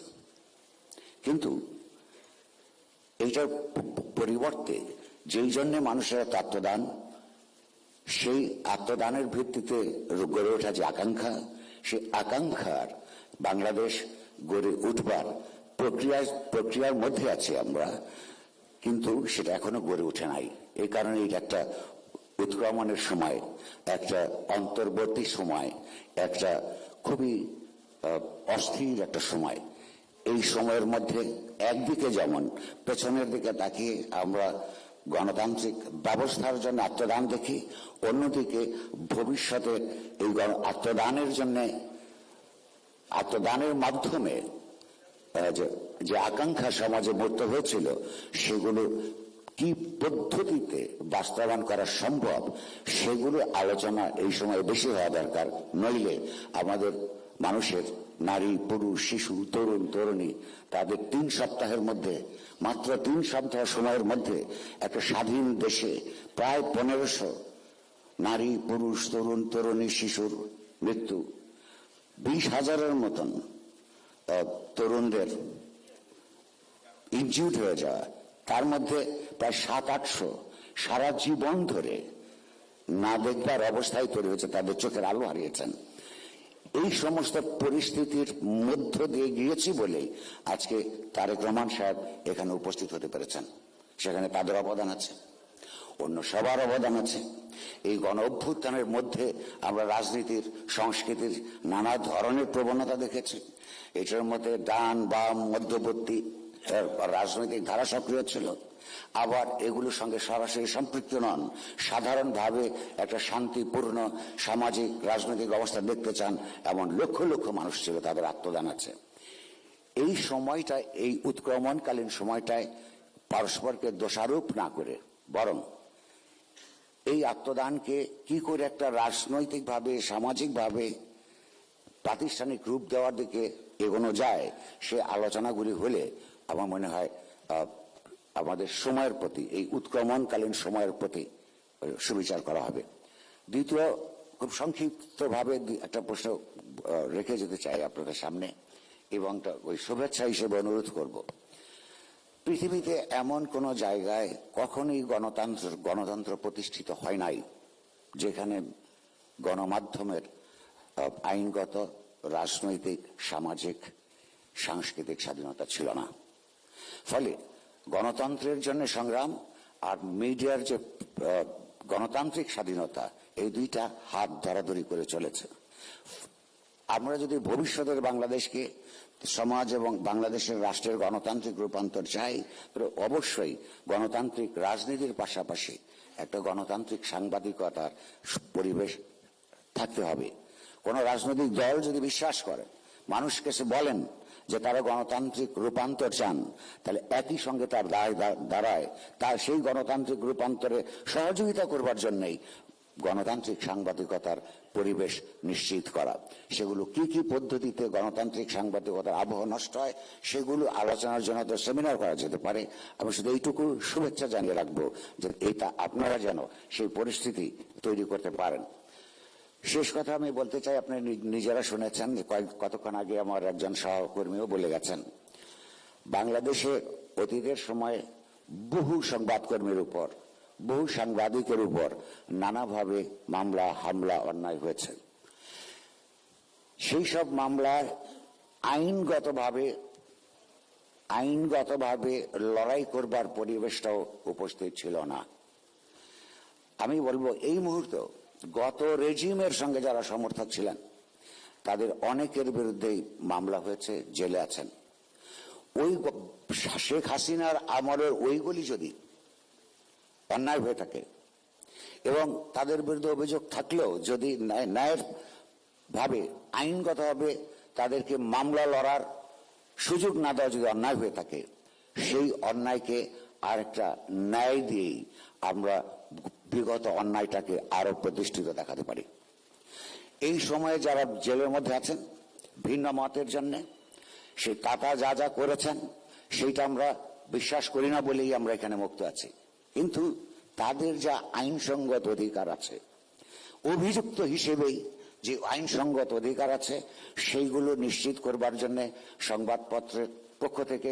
কিন্তু এইটার পরিবর্তে যেই জন্য মানুষের আত্মদান, সেই আত্মদানের ভিত্তিতে গড়ে ওঠা যে আকাঙ্ক্ষা, সেই আকাঙ্ক্ষার বাংলাদেশ গড়ে উঠবার প্রক্রিয়ার মধ্যে আছি আমরা, কিন্তু সেটা এখনো গড়ে ওঠে নাই। এই কারণে এটা একটা উৎক্রমণের সময়, একটা অন্তর্বর্তী সময়, একটা খুবই অস্থির একটা সময়। এই সময়ের মধ্যে একদিকে যেমন পেছনের দিকে তাকিয়ে আমরা গণতান্ত্রিক ব্যবস্থার জন্য আত্মদান দেখি, অন্যদিকে ভবিষ্যতে এই আত্মদানের মাধ্যমে যে আকাঙ্ক্ষা সমাজে মূর্ত হয়েছিল সেগুলো কি পদ্ধতিতে বাস্তবায়ন করা সম্ভব সেগুলো আলোচনা এই সময় বেশি হওয়া দরকার। নইলে আমাদের মানুষের নারী, পুরুষ, শিশু, তরুণ, তরুণী তাদের 3 সপ্তাহের মধ্যে, মাত্র 3 সপ্তাহ সময়ের মধ্যে একটা স্বাধীন দেশে প্রায় 1500 নারী, পুরুষ, তরুণ, তরুণী, শিশুর মৃত্যু, 20,000-এর মতন তরুণদের ইনজিউর্ড হয়ে যাওয়া, তার মধ্যে প্রায় 700-800 সারা জীবন ধরে না দেখবার অবস্থায় তৈরি হয়েছে, তাদের চোখের আলো হারিয়েছেন। এই সমস্ত পরিস্থিতির মধ্য দিয়ে গিয়েছি বলেই আজকে তারেক রহমান সাহেব এখানে উপস্থিত হতে পেরেছেন। সেখানে তাদের অবদান আছে, অন্য সবার অবদান আছে। এই গণ অভ্যুত্থানের মধ্যে আমরা রাজনীতির, সংস্কৃতির নানা ধরনের প্রবণতা দেখেছি। এটার মধ্যে ডান, বাম, মধ্যবর্তী রাজনৈতিক ধারা সক্রিয় ছিল, আবার এগুলোর সঙ্গে সরাসরি সম্পৃক্ত নন। সাধারণভাবে একটা শান্তিপূর্ণ সামাজিক রাজনৈতিক অবস্থা দেখতে চান এমন লক্ষ লক্ষ মানুষ ছিল, তাদের আত্মদান আছে। এই সময়টায়, এই উৎক্রমণকালীন সময়টায় পরস্পরকে দোষারোপ না করে বরং এই আত্মদানকে কি করে একটা রাজনৈতিকভাবে, সামাজিকভাবে প্রাতিষ্ঠানিক রূপ দেওয়ার দিকে এগোনো যায়, সে আলোচনাগুলি হলে আমার মনে হয় আমাদের সময়ের প্রতি, এই উৎক্রমণকালীন সময়ের প্রতি সুবিচার করা হবে। দ্বিতীয়, খুব সংক্ষিপ্তভাবে একটা প্রশ্ন রেখে যেতে চাই আপনাদের সামনে এবং ওই শুভেচ্ছা হিসেবে অনুরোধ করব। পৃথিবীতে এমন কোন জায়গায় কখনোই গণতন্ত্র প্রতিষ্ঠিত হয় নাই যেখানে গণমাধ্যমের আইনগত, রাজনৈতিক, সামাজিক, সাংস্কৃতিক স্বাধীনতা ছিল না। ফলে গণতন্ত্রের জন্য সংগ্রাম আর মিডিয়ার যে গণতান্ত্রিক স্বাধীনতা, এই দুইটা হাত ধরাধরি করে চলেছে। আমরা যদি ভবিষ্যতের বাংলাদেশকে, সমাজ এবং বাংলাদেশের রাষ্ট্রের গণতান্ত্রিক রূপান্তর চাই, তবে অবশ্যই গণতান্ত্রিক রাজনীতির পাশাপাশি একটা গণতান্ত্রিক সাংবাদিকতার পরিবেশ থাকতে হবে। কোন রাজনৈতিক দল যদি বিশ্বাস করে, মানুষকে সে বলেন যে তারা গণতান্ত্রিক রূপান্তর চান, তাহলে একই সঙ্গে তার দাঁড়ায় তার সেই গণতান্ত্রিক রূপান্তরে সহযোগিতা করবার জন্যই গণতান্ত্রিক সাংবাদিকতার পরিবেশ নিশ্চিত করা। সেগুলো কি কি পদ্ধতিতে গণতান্ত্রিক সাংবাদিকতার আবহ নষ্ট হয় সেগুলো আলোচনার জন্য তো সেমিনার করা যেতে পারে। আমি শুধু এইটুকু শুভেচ্ছা জানিয়ে রাখবো যে এটা আপনারা যেন সেই পরিস্থিতি তৈরি করতে পারেন। শেষ কথা আমি বলতে চাই, আপনি নিজেরা শুনেছেন, কতক্ষণ আগে আমার একজন সহকর্মীও বলে গেছেন, বাংলাদেশে অতীতের সময় বহু সংবাদকর্মীর উপর, বহু সাংবাদিকের উপর নানাভাবে মামলা, হামলা, অন্যায় হয়েছে। সেই সব মামলায় আইনগতভাবে লড়াই করবার পরিবেশটাও উপস্থিত ছিল না। আমি বলবো এই মুহূর্তে গত রেজিমের সঙ্গে যারা সমর্থক ছিলেন তাদের অনেকের বিরুদ্ধেই মামলা হয়েছে, জেলে আছেন। ওই শেখ হাসিনার আমলের ওইগুলি যদি অন্যায় হয়ে থাকে এবং তাদের বিরুদ্ধে অভিযোগ থাকলেও যদি ন্যায়ের ভাবে আইনগতভাবে তাদেরকে মামলা লড়ার সুযোগ না দেওয়া যদি অন্যায় হয়ে থাকে, সেই অন্যায়কে আরেকটা ন্যায় দিয়েই আমরা বিগত অন্যায়টাকে আরো প্রতিষ্ঠিত দেখাতে পারি। এই সময়ে যারা জেলের মধ্যে আছেন ভিন্ন মতের জন্য, সেই কাকা যা যা করেছেন সেইটা আমরা বিশ্বাস করি না বলেই আমরা এখানে মুক্ত আছি, কিন্তু তাদের যা আইনসঙ্গত অধিকার আছে, অভিযুক্ত হিসেবেই যে আইনসঙ্গত অধিকার আছে সেইগুলো নিশ্চিত করবার জন্য সংবাদপত্রের পক্ষ থেকে,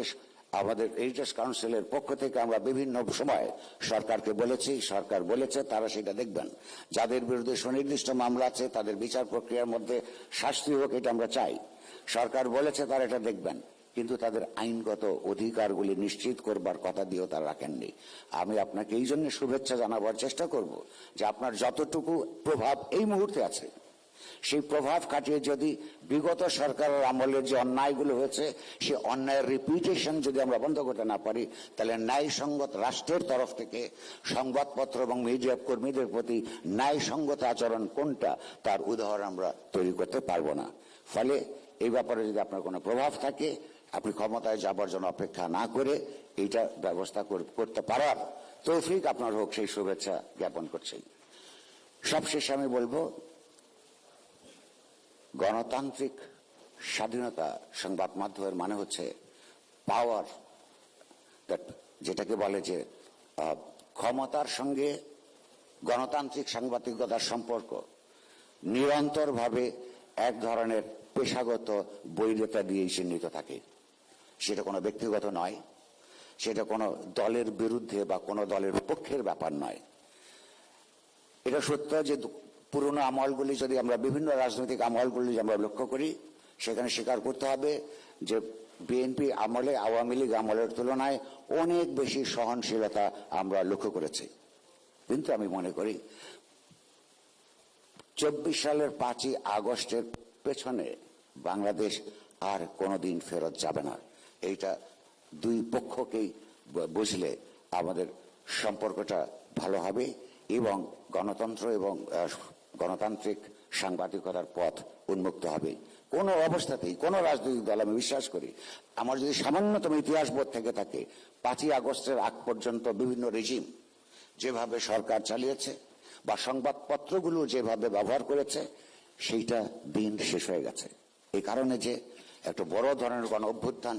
আমাদের এডিটর্স কাউন্সিলের পক্ষ থেকে আমরা বিভিন্ন সময় সরকারকে বলেছি, সরকার বলেছে তারা সেটা দেখবেন। যাদের বিরুদ্ধে সুনির্দিষ্ট মামলা আছে তাদের বিচার প্রক্রিয়ার মধ্যে শাস্তি হোক, এটা আমরা চাই। সরকার বলেছে তারা এটা দেখবেন, কিন্তু তাদের আইনগত অধিকারগুলি নিশ্চিত করবার কথা দিয়েও তারা রাখেননি। আমি আপনাকে এই জন্য শুভেচ্ছা জানাবার চেষ্টা করব যে আপনার যতটুকু প্রভাব এই মুহূর্তে আছে, সেই প্রভাব কাটিয়ে যদি বিগত সরকারের আমলের যে অন্যায়গুলো হয়েছে সেই অন্যায়ের রিপিটেশন যদি আমরা বন্ধ করতে না পারি, তাহলে ন্যায়সঙ্গত রাষ্ট্রের তরফ থেকে সংবাদপত্র এবং মিডিয়া কর্মীদের প্রতি ন্যায়সঙ্গত আচরণ কোনটা তার উদাহরণ আমরা তৈরি করতে পারবো না। ফলে এই ব্যাপারে যদি আপনার কোনো প্রভাব থাকে, আপনি ক্ষমতায় যাবার জন্য অপেক্ষা না করে এইটা ব্যবস্থা করতে পারার তৌফিক আপনার হোক, সেই শুভেচ্ছা জ্ঞাপন করছি। সবশেষে আমি বলবো, গণতান্ত্রিক স্বাধীনতা সংবাদ মাধ্যমের মানে হচ্ছে পাওয়ার, যেটাকে বলে যে ক্ষমতার সঙ্গে গণতান্ত্রিক সাংবাদিকতার সম্পর্ক নিরন্তরভাবে এক ধরনের পেশাগত বৈধতা দিয়েই চিহ্নিত থাকে। সেটা কোনো ব্যক্তিগত নয়, সেটা কোনো দলের বিরুদ্ধে বা কোনো দলের পক্ষের ব্যাপার নয়। এটা সত্য যে পুরনো আমলগুলি যদি আমরা, বিভিন্ন রাজনৈতিক আমলগুলি আমরা লক্ষ্য করি, সেখানে স্বীকার করতে হবে যে বিএনপি আমলে আওয়ামী লীগ আমলের তুলনায় অনেক বেশি সহনশীলতা আমরা লক্ষ্য করেছি। কিন্তু আমি মনে করি 24 সালের 5ই আগস্টের পেছনে বাংলাদেশ আর কোনোদিন ফেরত যাবে না। এইটা দুই পক্ষকেই বুঝলে আমাদের সম্পর্কটা ভালো হবে এবং গণতন্ত্র এবং গণতান্ত্রিক সাংবাদিকতার পথ উন্মুক্ত হবে। কোনো অবস্থাতেই কোনো রাজনৈতিক দল, আমি বিশ্বাস করি, আমার যদি সামান্যতম ইতিহাস বোধ থেকে থাকে, 5ই আগস্টের আগ পর্যন্ত বিভিন্ন রেজিম যেভাবে সরকার চালিয়েছে বা সংবাদপত্রগুলো যেভাবে ব্যবহার করেছে, সেইটা দিন শেষ হয়ে গেছে। এই কারণে যে একটা বড় ধরনের গণ অভ্যুত্থান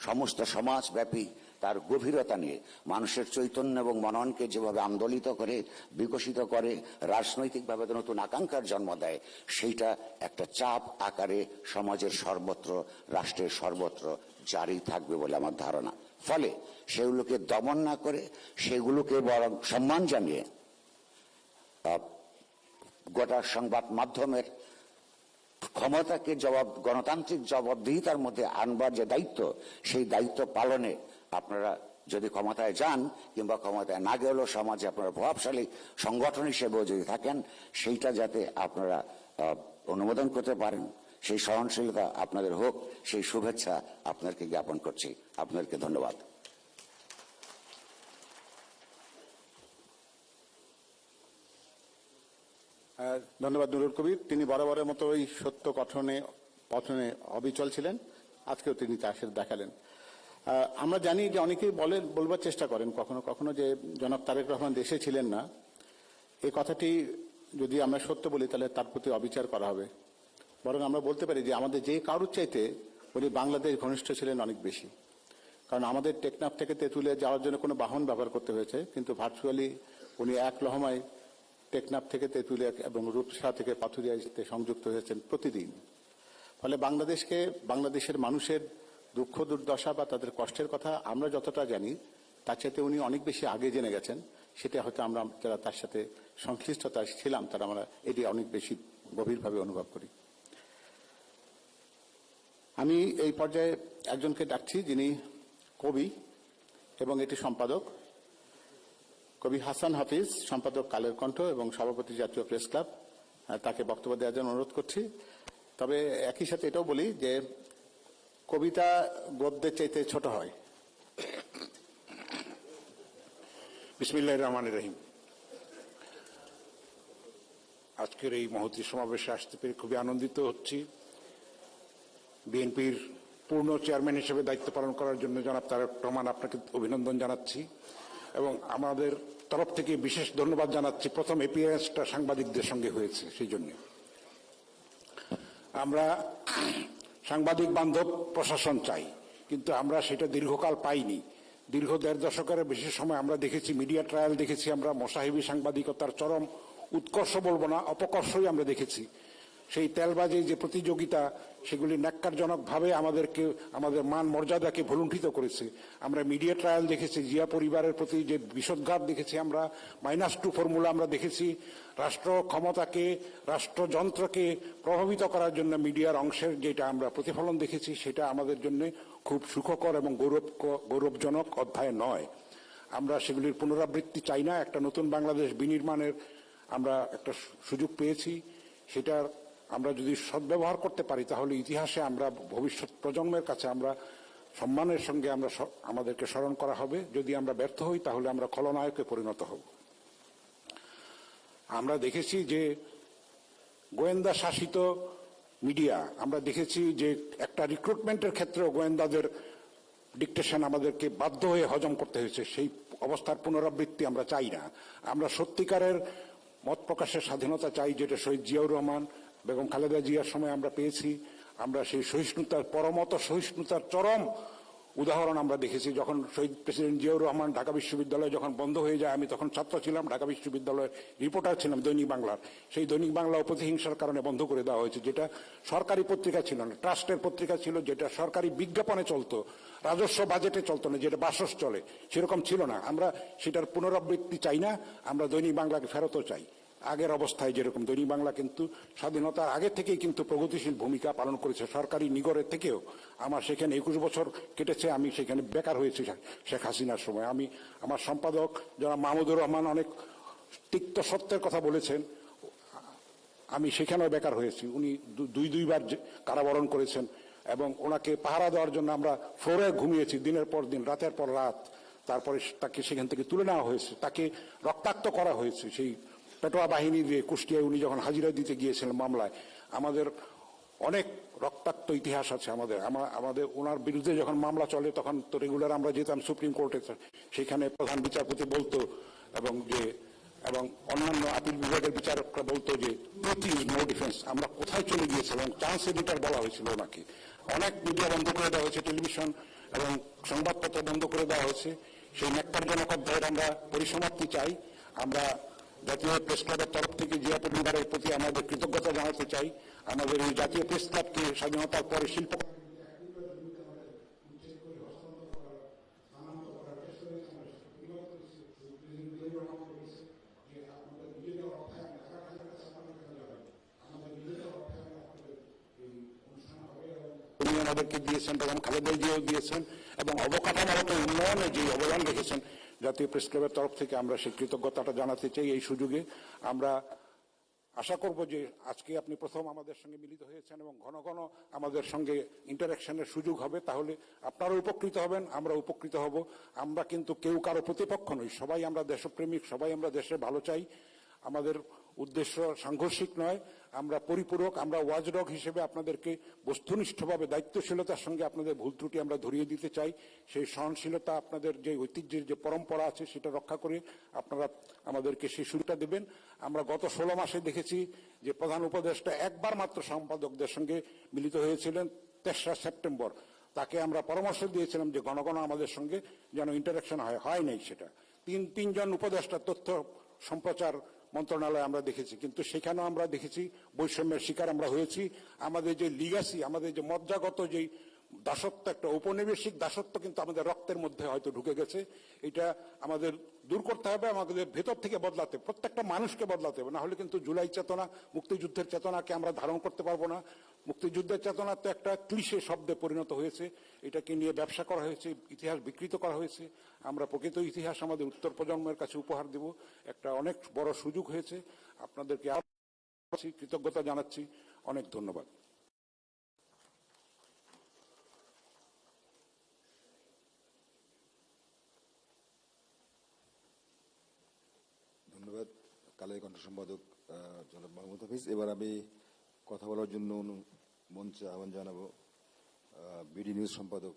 সমস্ত সমাজব্যাপী তার গভীরতা নিয়ে মানুষের চৈতন্য এবং মননকে যেভাবে আন্দোলিত করে, বিকশিত করে, রাজনৈতিকভাবে নতুন আকাঙ্ক্ষার জন্ম দেয়, সেইটা একটা চাপ আকারে সমাজের সর্বত্র, রাষ্ট্রের সর্বত্র জারি থাকবে বলে আমার ধারণা। ফলে সেগুলোকে দমন না করে সেগুলোকে বরং সম্মান জানিয়ে গোটা সংবাদ মাধ্যমের ক্ষমতাকে গণতান্ত্রিক জবাবদিহিতার মধ্যে আনবার যে দায়িত্ব, সেই দায়িত্ব পালনে আপনারা যদি ক্ষমতায় যান কিংবা ক্ষমতায় না গেলেও সমাজে আপনারা প্রভাবশালী সংগঠন হিসেবেও যদি থাকেন, সেইটা যাতে আপনারা অনুমোদন করতে পারেন, সেই সহনশীলতা আপনাদের হোক, সেই শুভেচ্ছা আপনাদেরকে জ্ঞাপন করছি। আপনাদেরকে ধন্যবাদ। ধন্যবাদ নুরুল কবির। তিনি বরাবরের মতো ওই সত্য পঠনে অবিচল ছিলেন, আজকেও তিনি তা দেখালেন। আমরা জানি যে অনেকেই বলবার চেষ্টা করেন কখনো কখনো যে জনাব তারেক রহমান দেশে ছিলেন না। এই কথাটি যদি আমরা সত্য বলি তাহলে তার প্রতি অবিচার করা হবে। বরং আমরা বলতে পারি যে আমাদের যে কারুর চাইতে উনি বাংলাদেশ ঘনিষ্ঠ ছিলেন অনেক বেশি। কারণ আমাদের টেকনাফ থেকে তেঁতুলিয়া যাওয়ার জন্য কোনো বাহন ব্যবহার করতে হয়েছে, কিন্তু ভার্চুয়ালি উনি এক লহমায় টেকনাফ থেকে তেঁতুলিয়া এবং রূপসা থেকে পাথুরিয়া যেতে সংযুক্ত হয়েছেন প্রতিদিন। ফলে বাংলাদেশের মানুষের দুঃখ দুর্দশা বা তাদের কষ্টের কথা আমরা যতটা জানি, তার সাথে উনি অনেক বেশি আগে জেনে গেছেন। সেটা হয়তো আমরা যারা তার সাথে সংশ্লিষ্টতা ছিলাম তারা আমরা এটি অনেক বেশি গভীরভাবে অনুভব করি। আমি এই পর্যায়ে একজনকে ডাকছি যিনি কবি এবং এটি সম্পাদক, কবি হাসান হাফিজ, সম্পাদক কালের কণ্ঠ এবং সভাপতি জাতীয় প্রেস ক্লাব। তাকে বক্তব্য দেওয়ার জন্য অনুরোধ করছি। তবে একই সাথে এটাও বলি যে কবিতা গদ্যের চাইতে ছোট হয়। বিসমিল্লাহির রহমানির রহিম। আজকের এই মহতী সমাবেশে আসতে পেরে খুবই আনন্দিত হচ্ছি। বিএনপির পূর্ণ চেয়ারম্যান হিসেবে দায়িত্ব পালন করার জন্য জনাব তারেক রহমান আপনাকে অভিনন্দন জানাচ্ছি এবং আমাদের তরফ থেকে বিশেষ ধন্যবাদ জানাচ্ছি। প্রথম এপিয়ারেন্সটা সাংবাদিকদের সঙ্গে হয়েছে, সেই জন্য আমরা সাংবাদিক বান্ধব প্রশাসন চাই, কিন্তু আমরা সেটা দীর্ঘকাল পাইনি। দীর্ঘ 1.5 দশকের বেশি সময় আমরা দেখেছি মিডিয়া ট্রায়াল, দেখেছি আমরা মোসাহিবি সাংবাদিকতার চরম উৎকর্ষ বলবো না, অপকর্ষই আমরা দেখেছি। সেই তেলবাজি যে প্রতিযোগিতা, সেগুলি ন্যাক্কারজনকভাবে আমাদেরকে, আমাদের মান মর্যাদাকে ভুলুণ্ঠিত করেছে। আমরা মিডিয়া ট্রায়াল দেখেছি, জিয়া পরিবারের প্রতি যে বিষোদ্গার দেখেছি, আমরা -2 ফর্মুলা আমরা দেখেছি। রাষ্ট্র ক্ষমতাকে, রাষ্ট্রযন্ত্রকে প্রভাবিত করার জন্য মিডিয়ার অংশের যেটা আমরা প্রতিফলন দেখেছি, সেটা আমাদের জন্য খুব সুখকর এবং গৌরবজনক অধ্যায় নয়। আমরা সেগুলির পুনরাবৃত্তি চাই না। একটা নতুন বাংলাদেশ বিনির্মাণের আমরা একটা সুযোগ পেয়েছি, সেটার আমরা যদি সদ্ব্যবহার করতে পারি তাহলে ইতিহাসে আমরা ভবিষ্যৎ প্রজন্মের কাছে আমরা সম্মানের সঙ্গে আমরা আমাদেরকে স্মরণ করা হবে। যদি আমরা ব্যর্থ হই তাহলে আমরা খলনায়কে পরিণত হব। আমরা দেখেছি যে গোয়েন্দা শাসিত মিডিয়া, আমরা দেখেছি যে একটা রিক্রুটমেন্টের ক্ষেত্রেও গোয়েন্দাদের ডিকটেশন আমাদেরকে বাধ্য হয়ে হজম করতে হয়েছে। সেই অবস্থার পুনরাবৃত্তি আমরা চাই না। আমরা সত্যিকারের মত প্রকাশের স্বাধীনতা চাই, যেটা শহীদ জিয়াউর রহমান, বেগম খালেদা জিয়ার সময় আমরা পেয়েছি। আমরা সেই সহিষ্ণুতার, পরমত সহিষ্ণুতার চরম উদাহরণ আমরা দেখেছি। যখন শহীদ প্রেসিডেন্ট জিয়াউর রহমান ঢাকা বিশ্ববিদ্যালয় যখন বন্ধ হয়ে যায়, আমি তখন ছাত্র ছিলাম, ঢাকা বিশ্ববিদ্যালয়ের রিপোর্টার ছিলাম দৈনিক বাংলার। সেই দৈনিক বাংলা প্রতিহিংসার কারণে বন্ধ করে দেওয়া হয়েছে, যেটা সরকারি পত্রিকা ছিল না, ট্রাস্টের পত্রিকা ছিল, যেটা সরকারি বিজ্ঞাপনে চলতো, রাজস্ব বাজেটে চলতো না, যেটা বাসস চলে, সেরকম ছিল না। আমরা সেটার পুনরাবৃত্তি চাই না। আমরা দৈনিক বাংলাকে ফেরতও চাই আগের অবস্থায় যেরকম। দৈনিক বাংলা কিন্তু স্বাধীনতার আগে থেকেই কিন্তু প্রগতিশীল ভূমিকা পালন করেছে, সরকারি নিগড়ের থেকেও। আমার সেখানে 21 বছর কেটেছে, আমি সেখানে বেকার হয়েছি শেখ হাসিনার সময়। আমার সম্পাদক জনাব মাহমুদুর রহমান অনেক তিক্ত সত্যের কথা বলেছেন, আমি সেখানেও বেকার হয়েছি। উনি দুইবার কারাবরণ করেছেন এবং ওনাকে পাহারা দেওয়ার জন্য আমরা ফ্লোরে ঘুমিয়েছি দিনের পর দিন, রাতের পর রাত। তারপরে তাকে সেখান থেকে তুলে নেওয়া হয়েছে, তাকে রক্তাক্ত করা হয়েছে সেই পেটোয়া বাহিনী দিয়ে। কুষ্টিয়ায় উনি যখন হাজিরা দিতে গিয়েছিলেন মামলায়, আমাদের অনেক রক্তাক্ত ইতিহাস আছে। আমাদের ওনার বিরুদ্ধে যখন মামলা চলে তখন তো রেগুলার আমরা যেতাম সুপ্রিম কোর্টে, সেখানে প্রধান বিচারপতি বলতো এবং অন্যান্য আপিল বিভাগের বিচারকরা বলতো যে ট্রুথ ইজ নো ডিফেন্স। আমরা কোথায় চলে গিয়েছিলাম, চান্স এডিটর বলা হয়েছিল ওনাকে। অনেক মিডিয়া বন্ধ করে দেওয়া হয়েছে, টেলিভিশন এবং সংবাদপত্র বন্ধ করে দেওয়া হয়েছে। সেই ন্যাক্কারজনক অধ্যায়ের আমরা পরিসমাপ্তি চাই। আমরা জাতীয় প্রেস ক্লাবের তরফ থেকে জিয়া পরিবারের প্রতি আমাদের কৃতজ্ঞতা জানাতে চাই। আমাদের এই জাতীয় প্রেস ক্লাবকে স্বাধীনতার পরে শিল্প আমাদেরকে দিয়েছেন, বেগম খালেদা জিয়াও দিয়েছেন, এবং অবকাঠামোগত উন্নয়নে যে অবদান রেখেছেন জাতীয় প্রেস ক্লাবের তরফ থেকে আমরা সেই কৃতজ্ঞতাটা জানাতে চাই। এই সুযোগে আমরা আশা করব যে আজকে আপনি প্রথম আমাদের সঙ্গে মিলিত হয়েছেন এবং ঘন ঘন আমাদের সঙ্গে ইন্টারাকশনের সুযোগ হবে, তাহলে আপনারাও উপকৃত হবেন, আমরা উপকৃত হব। আমরা কিন্তু কেউ কারো প্রতিপক্ষ নই, সবাই আমরা দেশপ্রেমিক, সবাই আমরা দেশের ভালো চাই। আমাদের উদ্দেশ্য সাংঘর্ষিক নয়, আমরা পরিপূরক। আমরা ওয়াচডগ হিসেবে আপনাদেরকে বস্তুনিষ্ঠভাবে দায়িত্বশীলতার সঙ্গে আপনাদের ভুল ত্রুটি আমরা ধরিয়ে দিতে চাই। সেই সহনশীলতা, আপনাদের যে ঐতিহ্যের যে পরম্পরা আছে সেটা রক্ষা করে আপনারা আমাদেরকে সেই সুযোগটা দেবেন। আমরা গত 16 মাসে দেখেছি যে প্রধান উপদেষ্টা একবার মাত্র সম্পাদকদের সঙ্গে মিলিত হয়েছিলেন 3রা সেপ্টেম্বর। তাকে আমরা পরামর্শ দিয়েছিলাম যে ঘন ঘন আমাদের সঙ্গে যেন ইন্টারাকশন হয় নাই। সেটা তিনজন উপদেষ্টা তথ্য সম্প্রচার মন্ত্রণালয় আমরা দেখেছি, কিন্তু সেখানেও আমরা দেখেছি বৈষম্যের শিকার আমরা হয়েছি। আমাদের যে লিগাসি, আমাদের যে মজ্জাগত যে দাসত্ব, একটা ঔপনিবেশিক দাসত্ব কিন্তু আমাদের রক্তের মধ্যে হয়তো ঢুকে গেছে। এটা আমাদের দূর করতে হবে, আমাদের ভেতর থেকে বদলাতে, প্রত্যেকটা মানুষকে বদলাতে হবে। না হলে কিন্তু জুলাই চেতনা, মুক্তিযুদ্ধের চেতনাকে আমরা ধারণ করতে পারবো না। মুক্তিযুদ্ধের চেতনা তো একটা ক্লিশে শব্দে পরিণত হয়েছে, এটাকে নিয়ে ব্যবসা করা হয়েছে, ইতিহাস বিকৃত করা হয়েছে। আমরা প্রকৃত ইতিহাস আমাদের উত্তর প্রজন্মের কাছে উপহার দেব। একটা অনেক বড় সুযোগ হয়েছে। আপনাদেরকে কৃতজ্ঞতা জানাচ্ছি। অনেক ধন্যবাদ। ধন্যবাদ কালের কণ্ঠ সম্পাদক জনাব মাহমুদ হাফিজ। এবার আমি কথা বলার জন্য মঞ্চে আহ্বান জানাবো বিডি নিউজ সম্পাদক